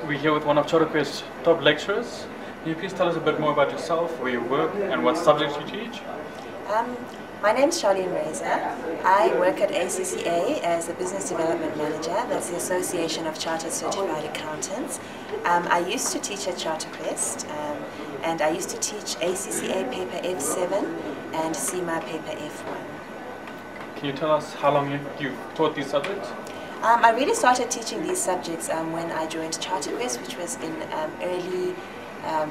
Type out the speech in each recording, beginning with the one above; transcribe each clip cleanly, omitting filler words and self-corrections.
We're here with one of Chotaquest's top lecturers. Can you please tell us a bit more about yourself, where you work, and what subjects you teach? My name's Charlene Razor. I work at ACCA as a Business Development Manager. That's the Association of Chartered Certified Accountants. I used to teach at Chotaquest, and I used to teach ACCA paper F7 and CIMA paper F1. Can you tell us how long you've taught these subjects? I really started teaching these subjects when I joined Chotaquest, which was in early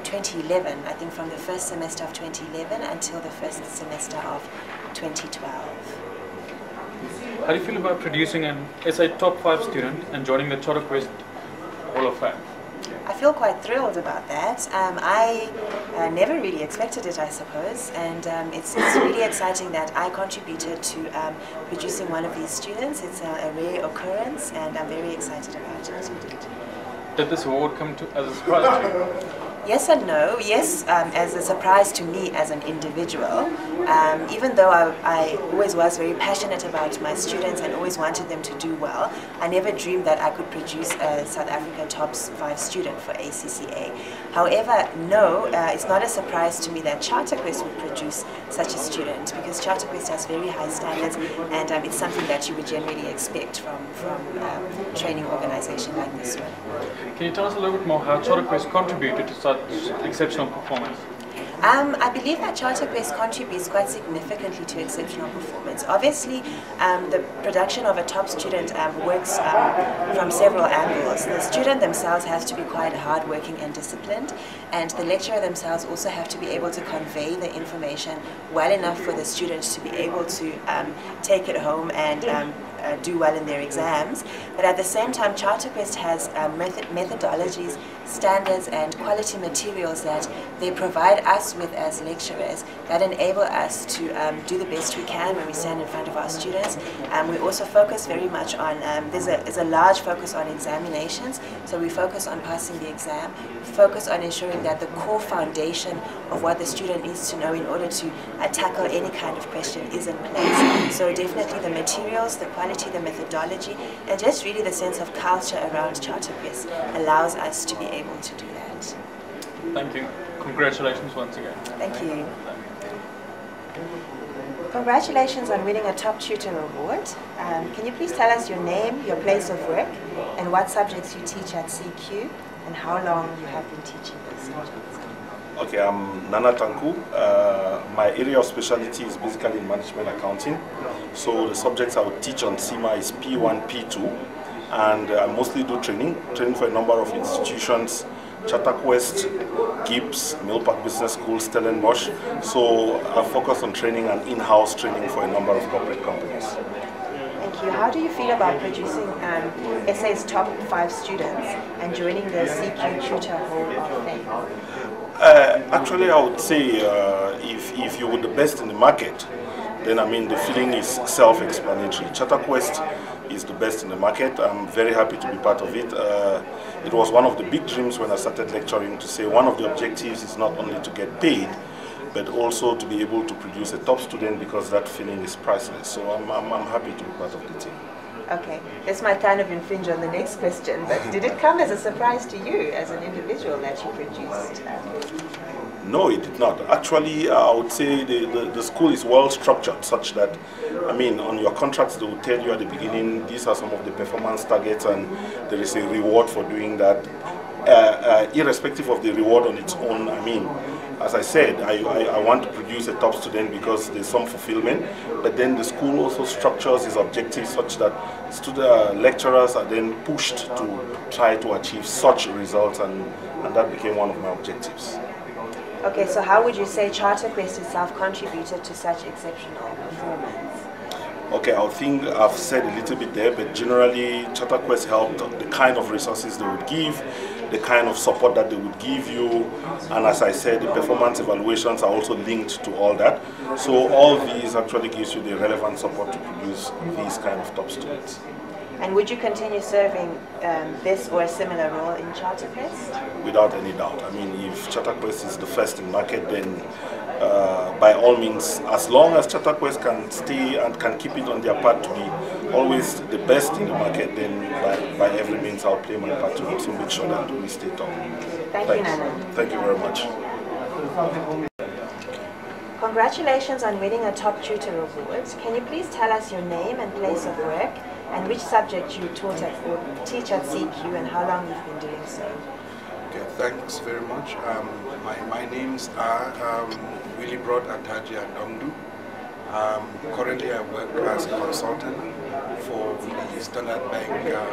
2011, I think from the first semester of 2011 until the first semester of 2012. How do you feel about producing an SA Top 5 student and joining the Chotaquest Hall of Fame? I feel quite thrilled about that. I never really expected it, I suppose, and it's really exciting that I contributed to producing one of these students. It's a rare occurrence, and I'm very excited about it. Did this award come as a surprise to you? Yes and no. Yes, as a surprise to me as an individual. Even though I always was very passionate about my students and always wanted them to do well, I never dreamed that I could produce a South Africa Top 5 student for ACCA. However, no, it's not a surprise to me that Chotaquest would produce such a student, because Chotaquest has very high standards, and it's something that you would generally expect from a training organization like this one. Can you tell us a little bit more how Chotaquest contributed to such exceptional performance? I believe that Chotaquest contributes quite significantly to exceptional performance. Obviously, the production of a top student works from several angles. The student themselves has to be quite hardworking and disciplined, and the lecturer themselves also have to be able to convey the information well enough for the students to be able to take it home and do well in their exams. But at the same time, Chotaquest has methodologies, standards and quality materials that they provide us with as lecturers that enable us to do the best we can when we stand in front of our students. We also focus very much on, there's a large focus on examinations, so we focus on passing the exam, we focus on ensuring that the core foundation of what the student needs to know in order to tackle any kind of question is in place. So definitely the materials, the quality, the methodology, and just really the sense of culture around Chotaquest allows us to be able to do that. Thank you. Congratulations once again. Thank you. Congratulations on winning a Top Tutor Award. Can you please tell us your name, your place of work, and what subjects you teach at CQ, and how long you have been teaching these subjects? Okay, I'm Nana Tanku. My area of specialty is basically in management accounting. So the subjects I would teach on CIMA is P1, P2, and I mostly do training for a number of institutions: Chotaquest, Gibbs, Millpark Business School, Stellenbosch. So I focus on training and in-house training for a number of corporate companies. Thank you. How do you feel about producing SA's top 5 students and joining the CQ Tutor Hall of Fame? Actually, I would say if you were the best in the market, then I mean the feeling is self-explanatory. Chotaquest is the best in the market. I'm very happy to be part of it. It was one of the big dreams when I started lecturing to say one of the objectives is not only to get paid, but also to be able to produce a top student, because that feeling is priceless. So I'm happy to be part of the team. Okay, this might kind of infringe on the next question, but did it come as a surprise to you as an individual that you produced? No, it did not. Actually, I would say the school is well structured such that, I mean, on your contracts they will tell you at the beginning, these are some of the performance targets and there is a reward for doing that. Irrespective of the reward on its own, I mean, as I said, I want to produce a top student because there's some fulfillment, but then the school also structures its objectives such that lecturers are then pushed to try to achieve such results, and that became one of my objectives. Okay, so how would you say Chotaquest itself contributed to such exceptional performance? Okay, I think I've said a little bit there, but generally Chotaquest helped the kind of resources they would give, the kind of support that they would give you, and as I said, the performance evaluations are also linked to all that. So all these actually gives you the relevant support to produce these kind of top students. And would you continue serving this or a similar role in CharterQuest? Without any doubt. I mean, if CharterQuest is the first in market, then by all means, as long as CharterQuest can stay and can keep it on their path to be always the best in the market, then by every means I'll play my part to also make sure that we stay top. Thank you, Nana. Thank you very much. Congratulations on winning a Top Tutor Award. Can you please tell us your name and place of work, and which subject you taught at or teach at CQ, and how long you've been doing so? Okay, thanks very much. My names are Willie Broad Ataji and Dongdu. Currently I work as a consultant for the Standard Bank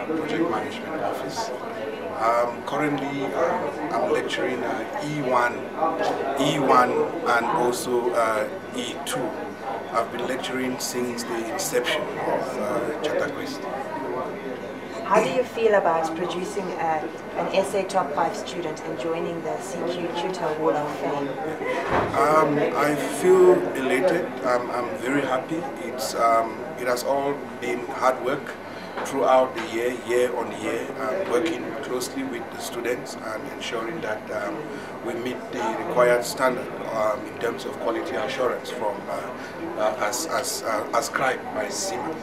Project Management Office. Currently I'm lecturing E1 and also E2. I've been lecturing since the inception of CharterQuest. How do you feel about producing an SA Top 5 student and joining the CQ Tutor Hall of Fame? I feel elated. I'm very happy. It has all been hard work throughout the year on year, working closely with the students and ensuring that we meet the required standard in terms of quality assurance from as ascribed by CIMA.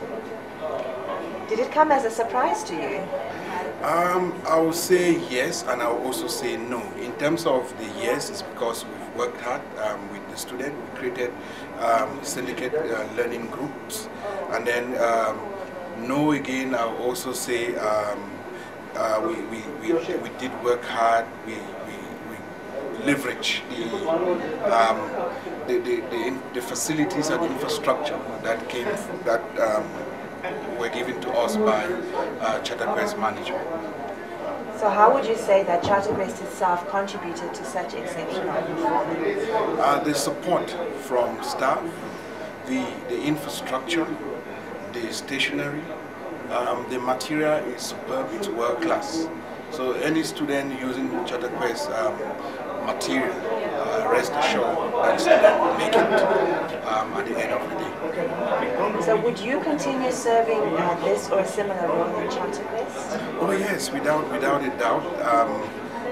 Did it come as a surprise to you? I will say yes, and I will also say no. In terms of the yes, it's because we've worked hard with the student. We created syndicate learning groups, and then no again. I will also say we did work hard. We leverage the facilities and infrastructure that came were given to us by CharterQuest management. So how would you say that CharterQuest itself contributed to such exceptional performance? The support from staff, the infrastructure, the stationery, the material is superb, it's world class. So any student using CharterQuest material, rest assured that student will make it at the end of the day. So would you continue serving this or a similar role in CharterQuest? Oh yes, without a doubt.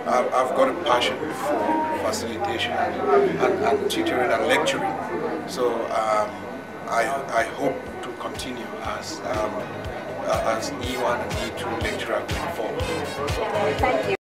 I've got a passion for facilitation and tutoring and lecturing. So I hope to continue as E1 and E2 lecturer going forward. Thank you.